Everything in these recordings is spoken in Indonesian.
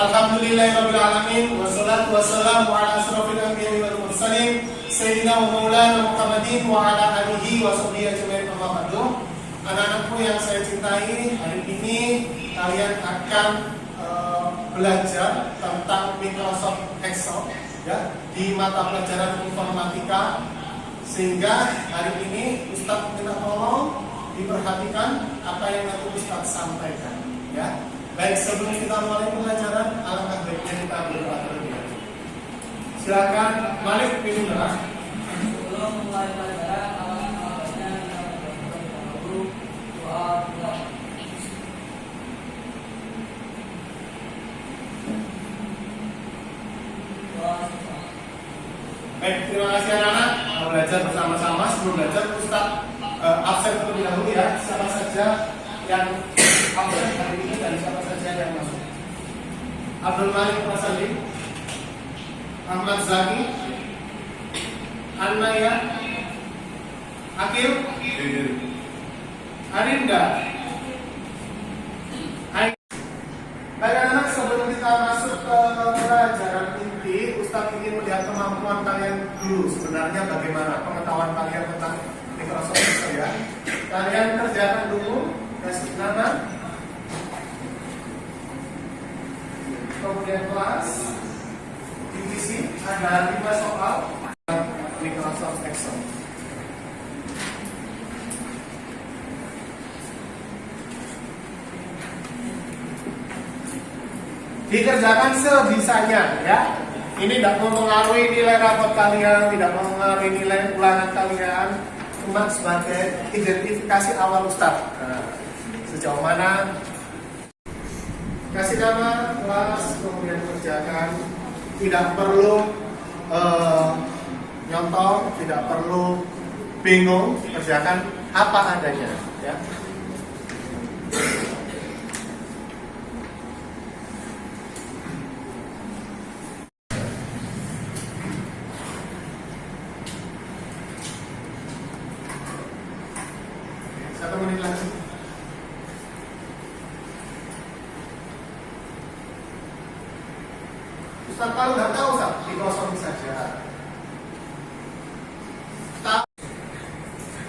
Alhamdulillahirabbil alamin wassalatu wassalamu ala asrofil anbiya'i wal mursalin sayyidina wa maulana Muhammadin wa ala alihi wa sahbihi ajmain. Amma ba'du. Anak-anakku yang saya cintai, hari ini kalian akan belajar tentang Microsoft Excel ya di mata pelajaran informatika, sehingga hari ini Ustadz minta tolong diperhatikan apa yang nanti Ustadz sampaikan ya. Baik, sebelum kita mulai pelajaran, alangkah baiknya kita berdoa terlebih dahulu. Silakan Malik bin Umar. Sebelum mulai pelajaran, alangkah baiknya kita berdoa dulu. Doa. Baik, terima kasih anak-anak. Kita belajar bersama-sama. Sebelum belajar, Ustadz absen terlebih dahulu ya. Siapa saja yang absen hari ini dan siapa saja yang masuk? Abdul Malik Masali, Ahmad Zaki, Annaya, Akil, Arinda. Baik anak-anak, sebelum kita masuk ke pelajaran inti, Ustadz ingin melihat kemampuan kalian dulu. Sebenarnya bagaimana pengetahuan kalian tentang Microsoft Excel ya. Kalian kerjakan dulu kasih nama, kemudian kelas, divisi, ada 5 soal Microsoft Excel. Dikerjakan sebisanya ya. Ini tidak mempengaruhi nilai rapot kalian, tidak mempengaruhi nilai ulangan kalian, cuma sebagai identifikasi awal Ustadz. Nah, sejauh mana kasih nama, kelas, kemudian kerjakan. Tidak perlu nyontoh, tidak perlu bingung, kerjakan apa adanya ya. Satu menit lagi. Ustaz kalau nggak tahu Ustaz, dikosongin saja. Tahu?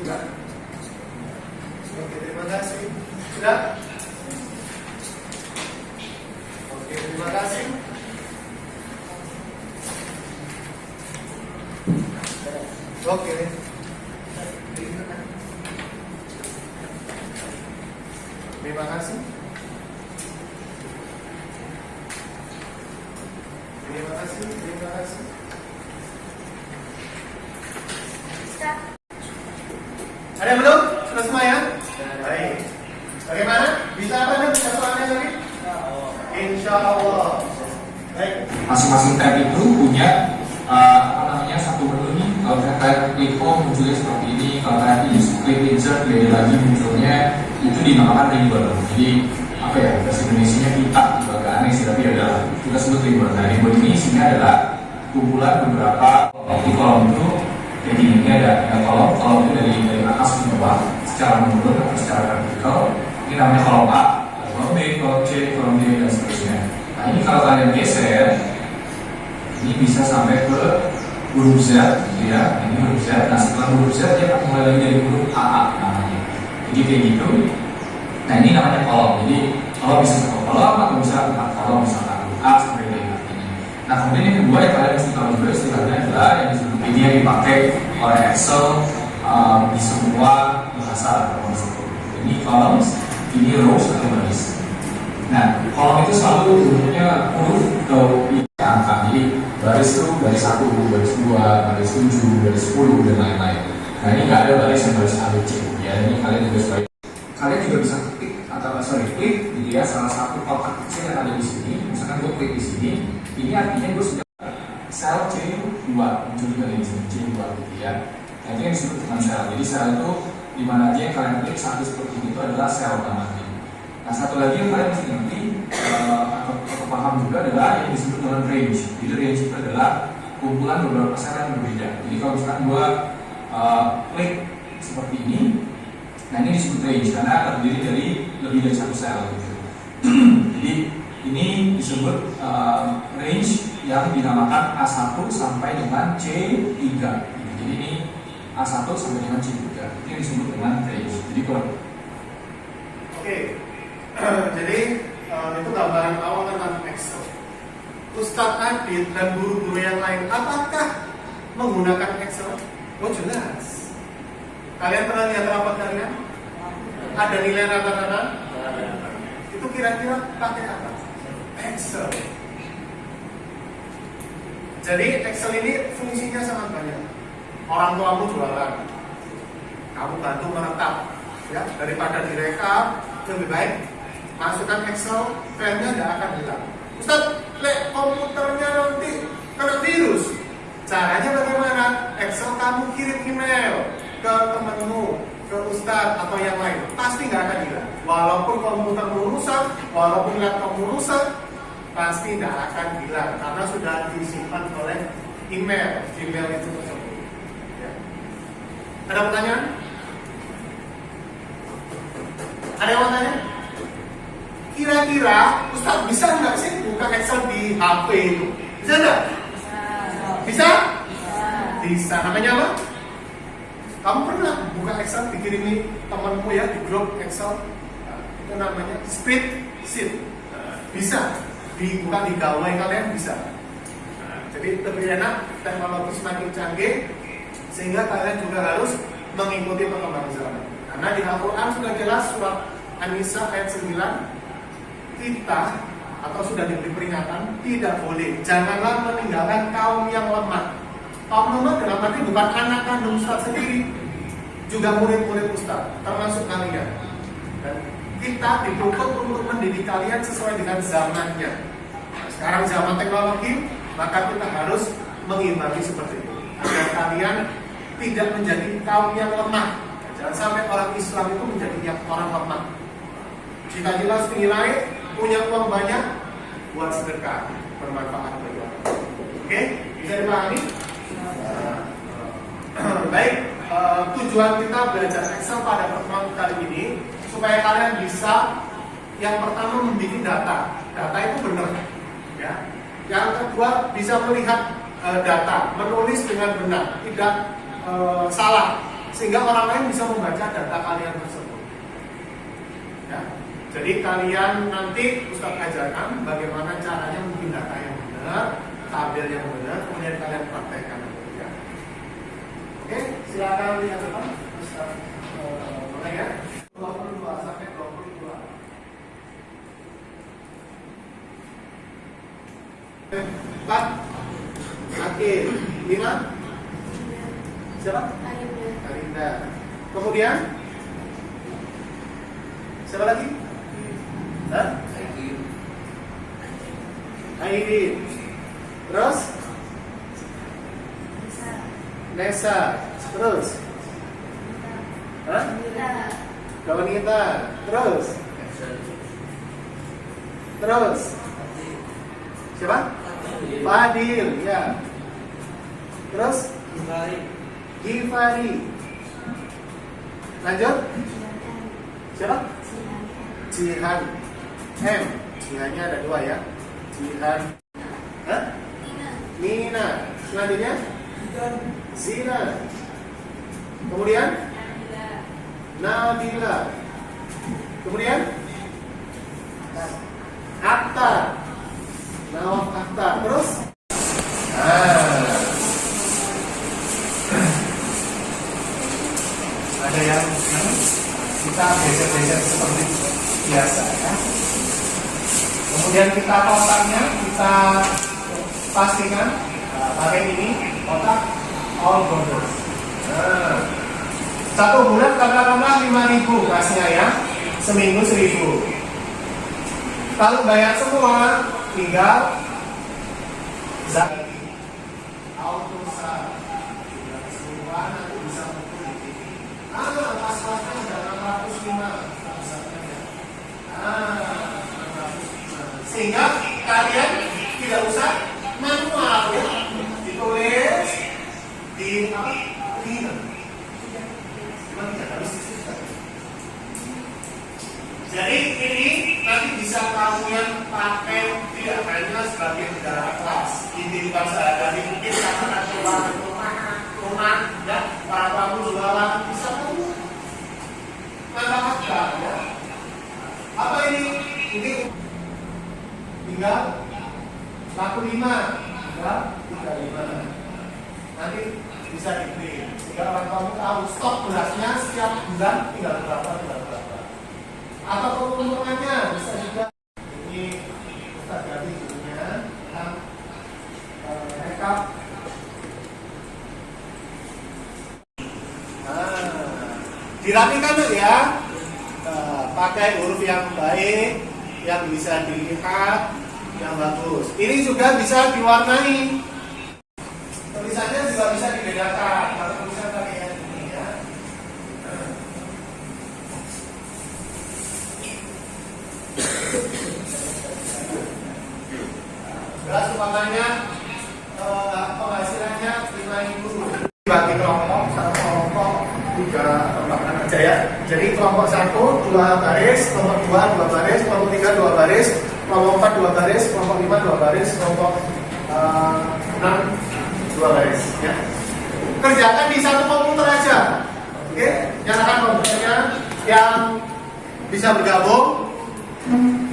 Sudah. Oke, terima kasih. Sudah? Oke, terima kasih. Oke. Terima kasih. Terima kasih. Terima kasih. Ada yang belum? Sudah semua ya? Baik. Bagaimana? Bisa apa nih? Bisa soalnya tadi? Insya Allah. Baik. Masing-masing tab itu punya satu menu nih. Kalau kalian klik home munculnya seperti ini. Kalau kalian klik insert beda lagi munculnya. Itu dinamakan ribbon. Jadi apa ya, bahasa Indonesia-nya pita, agak aneh sih, tapi adalah kita sebut ribbon. Nah, ribbon ini isinya adalah kumpulan beberapa di kolom itu. Jadi ini ada kolom itu dari atas ke bawah secara menurun atau secara vertikal. Ini namanya kolom A, kolom B, kolom C, kolom D dan seterusnya. Nah, ini kalau kalian geser, ini bisa sampai ke huruf Z, gitu ya. Ini huruf Z. Nah, setelah huruf Z dia akan mulai lagi dari huruf AA namanya. Jadi kayak gitu. Nah, ini namanya kolom. Jadi kalau bisa satu kolom atau bisa 4 kolom, misalkan A sampai D artinya. Nah, kemudian yang kedua yang kalian mesti tahu juga istilahnya adalah yang disebut ini yang dipakai oleh Excel di semua bahasa termasuk ini columns, ini rows atau baris. Nah, kolom itu selalu bentuknya huruf atau angka. Jadi baris itu baris 1, baris 2, baris 7, baris 10 dan lain-lain. Nah, ini nggak ada baris yang baris A, B, C. Ya, ini kalian juga sebaik. Kalian juga bisa klik klik gitu ya, salah satu kotak kecil yang ada di sini. Misalkan gue klik di sini, ini artinya gue sudah sel C2 muncul dari sini C2 gitu ya. Nah, itu yang disebut dengan sel. Jadi sel itu dimana aja yang kalian klik satu seperti ini itu adalah sel namanya. Nah, satu lagi yang kalian mesti ngerti atau paham juga adalah yang disebut dengan range. Jadi range itu adalah kumpulan beberapa sel yang berbeda. Jadi kalau misalkan gue klik seperti ini, nah ini disebut range karena terdiri dari lebih dari satu sel gitu. Jadi Ini disebut range yang dinamakan A1 sampai dengan C3. Jadi ini A1 sampai dengan C3. Ini disebut dengan range. Jadi kalau Oke, jadi itu gambaran awal tentang Excel. Ustadz Adit dan guru-guru yang lain, apakah menggunakan Excel? Oh jelas. Kalian pernah lihat rapat kalian? Ada nilai rata-rata? Itu kira-kira pakai apa? Excel. Jadi Excel ini fungsinya sangat banyak. Orang tuamu jualan, kamu bantu merekam, ya daripada direkam, lebih baik masukkan Excel, filenya tidak akan hilang. Ustaz, komputernya nanti kena virus. Caranya bagaimana? Excel kamu kirim email ke temanmu, ke Ustadz atau yang lain, pasti nggak akan hilang. Walaupun komputermu rusak, walaupun laptopmu rusak, pasti nggak akan hilang karena sudah disimpan oleh email itu tersebut. Ya. Ada pertanyaan? Ada yang mau tanya? Kira-kira Ustadz bisa nggak sih buka Excel di HP itu? Bisa nggak? Bisa? Bisa. Namanya apa? Kamu pernah buka Excel dikirimi temanmu ya di grup Excel? Itu namanya spreadsheet. Bisa. Dibuka di gawai kalian bisa. Jadi lebih enak, teknologi semakin canggih sehingga kalian juga harus mengikuti perkembangan zaman. Karena di Al-Quran sudah jelas surat An-Nisa ayat 9 kita atau sudah diberi peringatan tidak boleh, janganlah meninggalkan kaum yang lemah. Kaum lemah dalam arti bukan anak kandung Ustaz sendiri, juga murid-murid Ustaz, termasuk kalian. Dan kita dituntut untuk mendidik kalian sesuai dengan zamannya. Nah, sekarang zaman teknologi, maka kita harus mengimbangi seperti itu agar kalian tidak menjadi kaum yang lemah. Jangan sampai orang Islam itu menjadi yang orang lemah. Jika jelas nilai, punya uang banyak, buat sedekah, bermanfaat bagi orang. Oke, bisa dipahami? Baik, tujuan kita belajar Excel pada pertemuan kali ini supaya kalian bisa yang pertama membuat data itu benar, ya. Yang kedua bisa melihat data, menulis dengan benar, tidak salah, sehingga orang lain bisa membaca data kalian tersebut. Ya. Jadi kalian nanti Ustaz ajarkan bagaimana caranya membuat data yang benar, tabel yang benar, kemudian kalian praktekkan. Ya. Oke, silakan lihat depan Ustaz mulai ya. 22 sampai 22. 4 Akhir 5 siapa? Arinda. Kemudian siapa lagi? Hah? Aidin. Terus? Nesa. Terus? Hah? Kawanita. Terus? Terus? Siapa? Fadil, ya. Terus? Gifari. Lanjut? Siapa? Jihan. Jihannya ada 2 ya. Jihan. Hah? Nina. Selanjutnya? Zina. Kemudian? Nabila. Kemudian? Akhtar. Nawaf Akhtar. Terus? Ada yang kita geser-geser seperti biasa ya. Kemudian kita kotaknya kita pastikan pakai ini kotak all borders. Satu bulan katakanlah 5.000 kasnya ya, seminggu 1.000. Kalau bayar semua tinggal zakat auto sah sudah keseluruhan nanti bisa mengukur di sini. Pas-pasnya udah 605 sehingga kalian tidak usah manual ya, ditulis di Jadi ini nanti bisa kalian pakai tidak hanya sebagai bendera kelas di kehidupan sehari-hari, mungkin katakan rumah, ya, para tamu jualan bisa kamu manfaatkan, ya. Apa ini? Ini tinggal laku 5, ya, 35. Nanti bisa di-print sehingga orang kamu tahu stok berasnya setiap bulan tinggal berapa. Atau keuntungannya bisa juga. Ini Ustaz ganti judulnya tentang rekap. Dirapikan tuh ya, pakai huruf yang baik, yang bisa dilihat, yang bagus. Ini juga bisa diwarnai. Tulisannya juga bisa dibedakan. Kalau tulisan pakai ini ya. Beras umpamanya penghasilannya 5.000. Bagi kelompok, satu kelompok 3 tambahkan aja ya. Jadi kelompok 1 2 baris, kelompok 2 2 baris, kelompok 3 2 baris, kelompok 4 2 baris, kelompok 5 2 baris, kelompok 6 2 baris ya. Kerjakan di satu komputer aja. Oke, nyalakan komputernya yang bisa bergabung,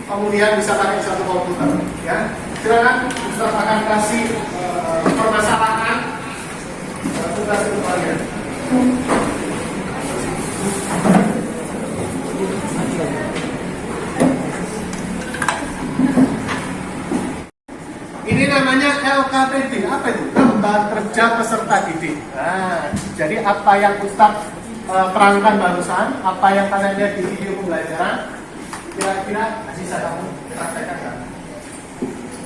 kemudian bisa pakai satu komputer ya. Silakan Ustaz akan kasih permasalahan tugas untuk kalian. Ini namanya LKPD. Apa itu? Lembar Kerja Peserta Didik. Nah, jadi apa yang Ustaz terangkan barusan, apa yang kalian lihat di video pembelajaran, kira-kira bisa kamu praktekkan kan?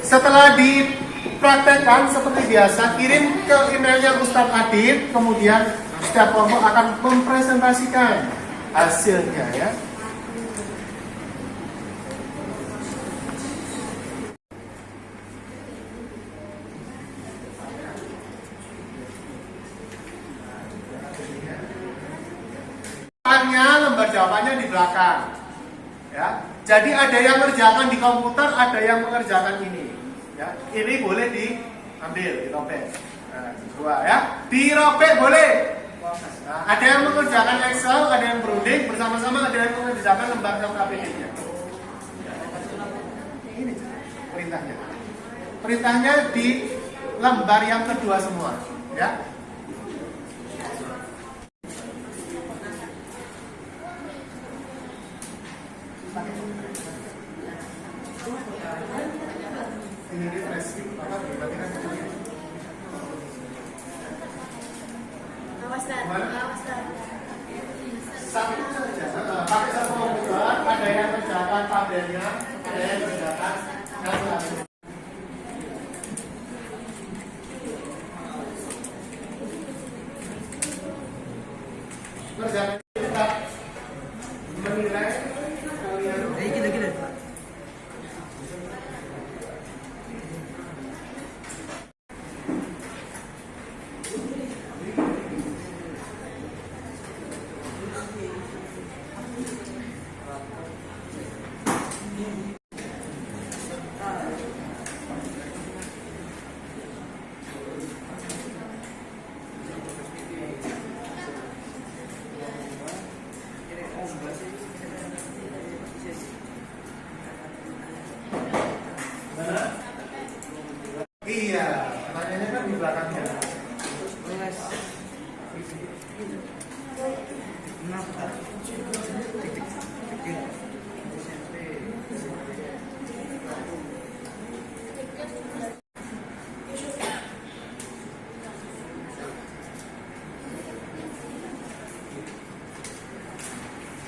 Setelah dipraktekkan seperti biasa, kirim ke emailnya Ustaz Adit, kemudian setiap kelompok akan mempresentasikan hasilnya ya. Lembar jawabannya di belakang ya. Jadi ada yang mengerjakan di komputer, ada yang mengerjakan ini ya. Ini boleh diambil, dirobek. Nah, dua ya. Dirobek boleh. Nah, ada yang mengerjakan Excel, ada yang berunding bersama-sama, ada yang mengerjakan lembar LKPD-nya. Ini perintahnya. Perintahnya di lembar yang kedua semua ya. Ini di flash apa berarti kan satu saja, pakai satu komputer, ada yang kerjakan tabelnya, ada yang kerjakan kalkulasi. Kerjaan kita menilai kalian. Iya, pertanyaannya kan di belakangnya.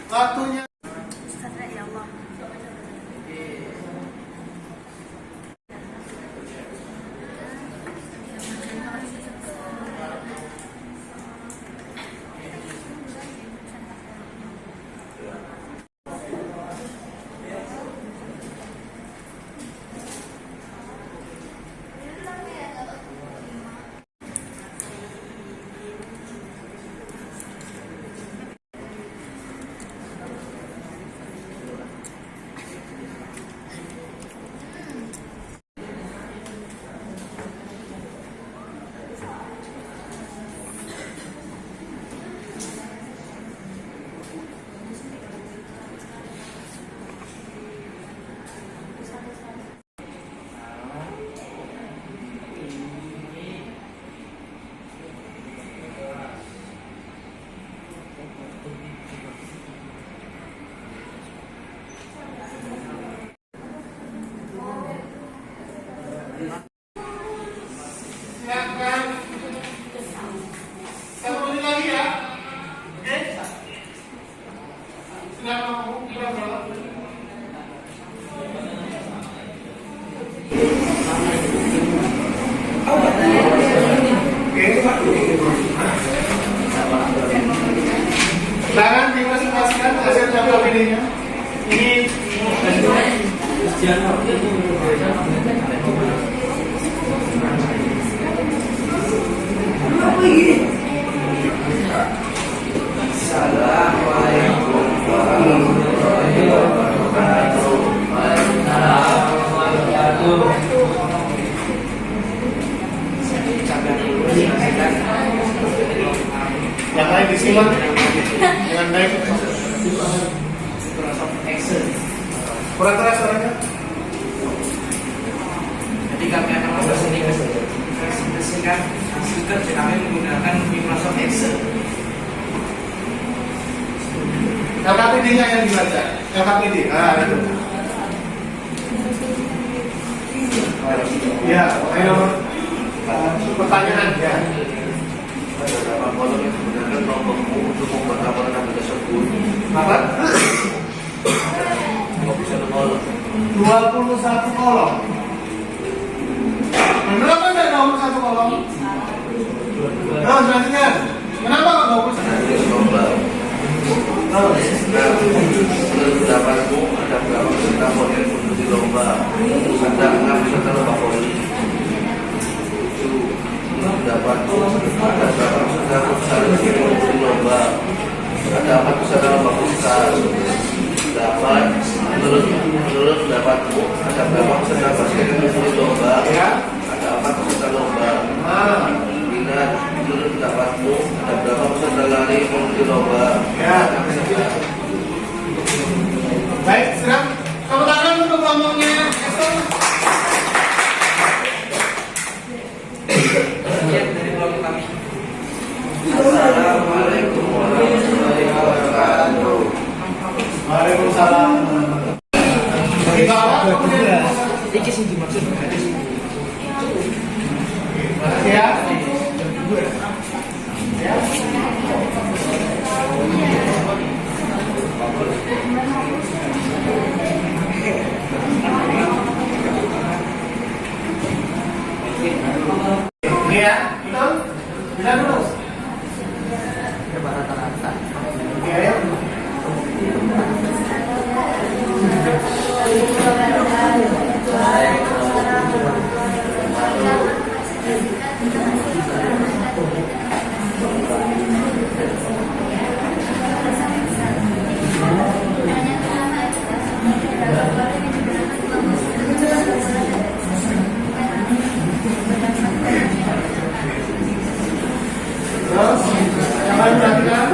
Waktunya. Silakan. Satu menit lagi ya. Oke? Silakan kamu bilang berapa? Silakan dipresentasikan hasil daftar pilihnya. Ini Assalamualaikum warahmatullahi wabarakatuh. Waalaikumsalam warahmatullahi wabarakatuh. yang lain disimak dengan baik. Kurang keras suaranya. Jadi kami akan mempresentasikan hasil kerja kami menggunakan Microsoft Excel. LKPD-nya yang dibaca. LKPD. Ah, itu. Ya, ayo pertanyaan ya. Beberapa kolom yang menggunakan kelompokmu untuk membuat laporan tabel tersebut. Apa? Kok bisa kolom? 21 kolom. Bener apa enggak 21 kolom? Terus lanjutkan. Kenapa kok 21? Nanti lomba. Nah, menurut pendapatmu ada berapa peserta poli yang mengikuti lomba? Ada 6 peserta lomba poli. 7. Menurut pendapatmu ada berapa peserta futsal yang mengikuti lomba? Ada 4 peserta lomba futsal. 8. Menurut pendapatmu ada berapa peserta basket yang mengikuti lomba? Ya. Ada 4 peserta lomba. Ah, 9. Menurut pendapatmu ada berapa peserta lari yang mengikuti lomba? ya. Baik, siap. Tepuk tangan untuk kelompoknya. Sekian dari kelompok kami. Assalamualaikum warahmatullahi wabarakatuh. Waalaikumsalam. Di bawah kemudian Ini sih dimaksud ya. Ya. Ini ya, betul? Bisa terus. Oke, ya. Terus, yang lain perhatikan.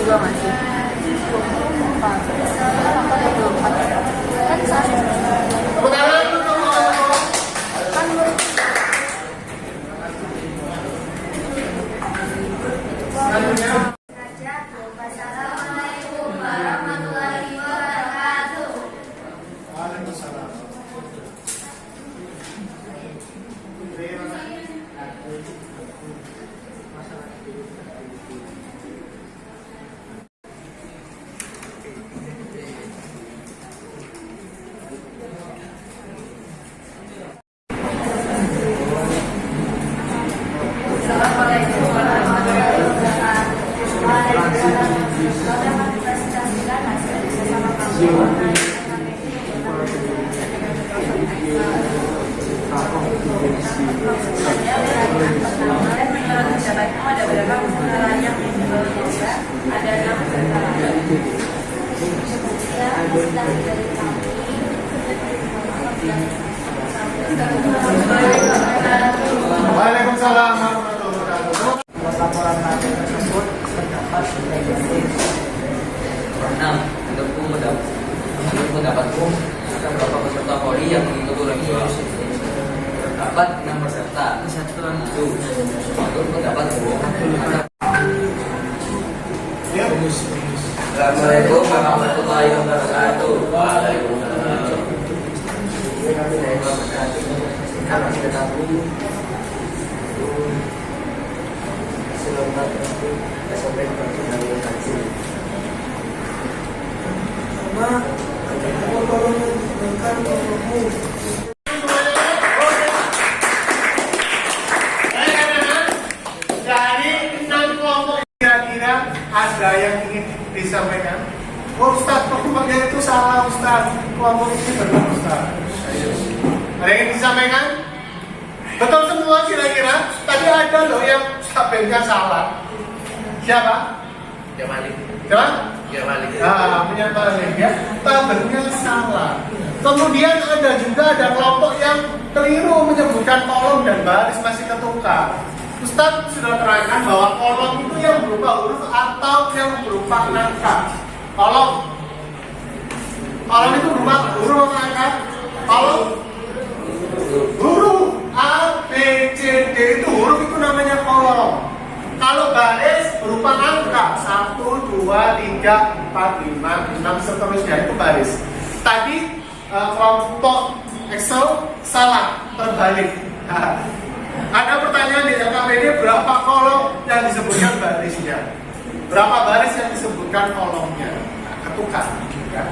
juga masih 24 apa 24 kan saya Tepuk tangan untuk kelompok. kan murid Selanjutnya. Assalamualaikum warahmatullahi wabarakatuh. Waalaikumsalam. Assalamualaikum warahmatullahi wabarakatuh. Waalaikumsalam. Saya mempresentasikan hasil bersama kamu mengenai pertama, menurut pendapatmu ada berapa peserta lari yang Assalamualaikum warahmatullahi wabarakatuh. Waalaikumsalam. Kami dari Bapak kami sudah tahu selamat SOP dari haji. Sama tolong berikan tolongmu. Dari 6 kelompok kira-kira ada yang ingin disampaikan. Oh Ustaz, kelompoknya itu salah Ustaz. Kelompok ini benar Ustaz. Ada yang ingin disampaikan? Betul semua kira-kira? Tadi ada loh yang tabelnya salah. Siapa? Ya Malik. Siapa? Ya Malik. Punya balik ya. Tabelnya salah. Kemudian ada kelompok yang keliru menyebutkan kolom dan baris masih ketukar. Ustaz sudah terangkan bahwa kolom itu yang berupa huruf atau yang berupa angka. Kolom itu berupa huruf atau angka? Kolom huruf A, B, C, D itu huruf itu namanya kolom. Kalau baris berupa angka 1, 2, 3, 4, 5, 6 seterusnya itu baris. Tadi kelompok Excel salah, terbalik. Ada pertanyaan di LKPD berapa kolom yang disebutkan barisnya, berapa baris yang disebutkan kolomnya, ketukar. Ya.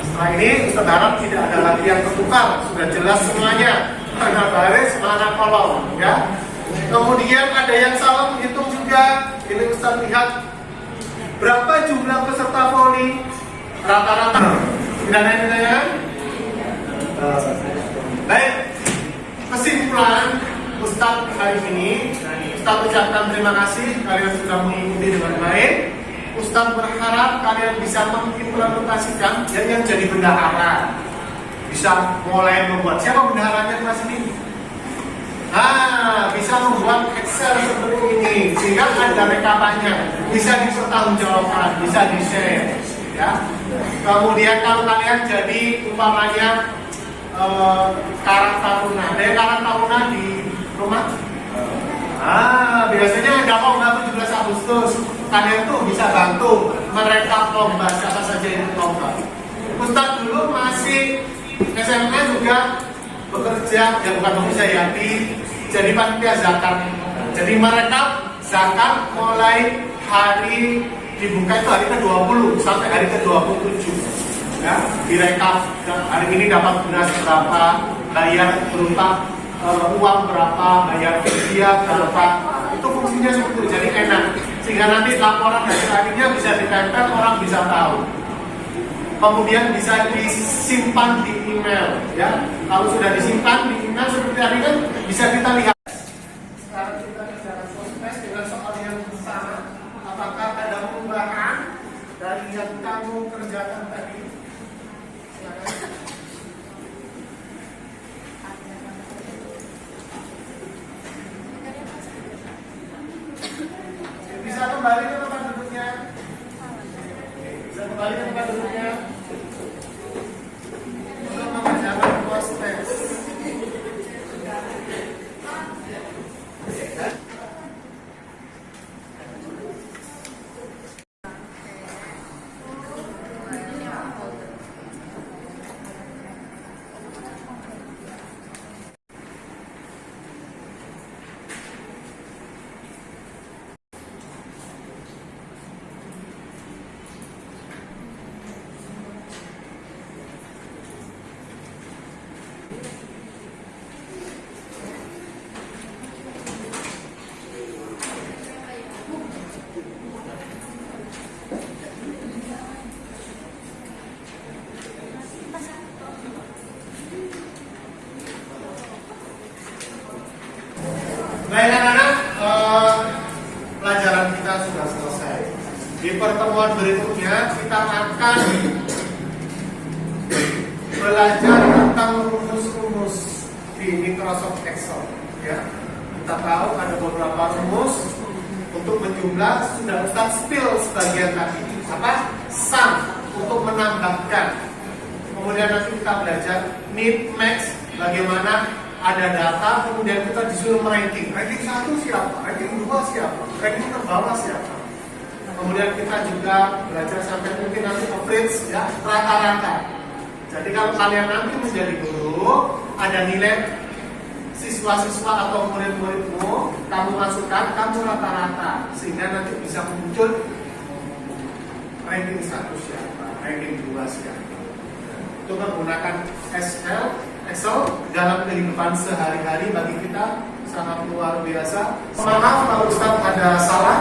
Setelah ini Ustaz harap tidak ada lagi yang ketukar, sudah jelas semuanya mana baris, mana kolom. Ya. Kemudian ada yang salah menghitung juga. Ini Ustaz lihat berapa jumlah peserta voli rata-rata. Tidak ada yang ditanyakan? Baik, kesimpulan Ustaz hari ini, Ustaz ucapkan terima kasih kalian sudah mengikuti dengan baik. Ustaz berharap kalian bisa mengimplementasikan yang jadi bendahara, bisa mulai membuat. Siapa bendaharanya kelas ini? Bisa membuat Excel seperti ini sehingga ada rekapannya, bisa dipertanggungjawabkan, bisa di-share. Ya. Kemudian kalau kalian jadi umpamanya Karang Taruna, ada yang Karang Taruna di rumah? Biasanya ada lomba 17 Agustus. Kalian tuh bisa bantu mereka lomba, siapa saja yang lomba. Ustaz dulu masih SMA juga bekerja, ya bukan bekerja ya, jadi panitia zakat. Jadi mereka zakat mulai hari dibuka itu hari ke-20 sampai hari ke-27. Ya, direkap hari ini dapat beras berapa, bayar berupa uang berapa, bayar usia berapa. Itu fungsinya seperti itu, jadi enak. Sehingga nanti laporan hasil akhirnya bisa ditempel, orang bisa tahu. Kemudian bisa disimpan di email, ya. Kalau sudah disimpan di email seperti tadi kan bisa kita lihat. Sekarang kita bicara sosmed dengan soal yang sama. Apakah ada perubahan dari yang kamu kerjakan tadi? Bisa kembali ke tempat duduknya. Bisa kembali ke tempat duduknya. Untuk mengerjakan post-test. Baik anak-anak, pelajaran kita sudah selesai. Di pertemuan berikutnya kita akan belajar tentang rumus-rumus di Microsoft Excel. Ya, kita tahu ada beberapa rumus untuk menjumlah. Sudah Ustaz spill sebagian tadi. Apa? Sum untuk menambahkan. Kemudian nanti kita belajar min, max, bagaimana ada data, kemudian kita disuruh ranking. Ranking 1 siapa? Ranking 2 siapa? Ranking terbawah siapa? Kemudian kita juga belajar sampai mungkin nanti average ya, rata-rata. Jadi kalau kalian nanti menjadi guru, ada nilai siswa-siswa atau murid-muridmu, kamu masukkan, kamu rata-rata, sehingga nanti bisa muncul ranking 1 siapa, ranking 2 siapa. Itu menggunakan Excel dalam kehidupan sehari-hari bagi kita sangat luar biasa. Maaf kalau Ustaz ada salah.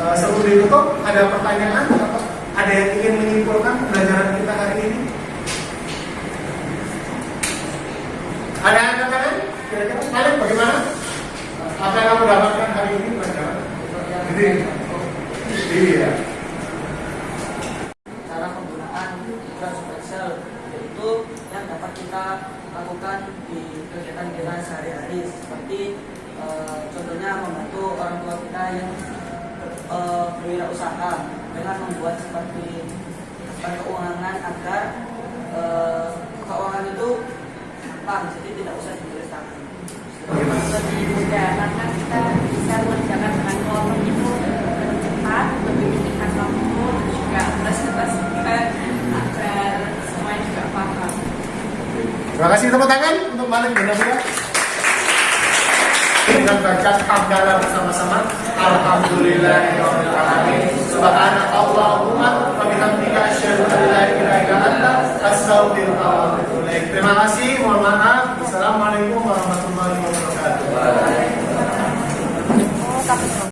Sebelum ditutup, ada pertanyaan atau ada yang ingin menyimpulkan pelajaran kita hari ini? Ada yang katakan? Kira-kira kalian bagaimana? Apa yang kamu dapatkan hari ini pelajaran? Jadi ya. Cara penggunaan Microsoft Excel yaitu yang dapat kita lakukan di kegiatan kita sehari-hari, seperti contohnya membantu orang tua kita yang berwirausaha dengan membuat seperti keuangan agar keuangan itu gampang, jadi tidak usah ditulis tangan. Lebih mudah karena kita bisa mengerjakan dengan kelompok itu lebih cepat, lebih menyingkat waktu, juga presentasikan agar semuanya juga paham. Terima kasih, tepuk tangan untuk Malik benar-benar. Dengan baca hamdalah bersama-sama. Alhamdulillahirabbil alamin. Subhanakallahumma wa bihamdika asyhadu an la ilaha illa anta astaghfiruka wa atubu ilaik. Terima kasih, mohon maaf. Assalamualaikum warahmatullahi wabarakatuh.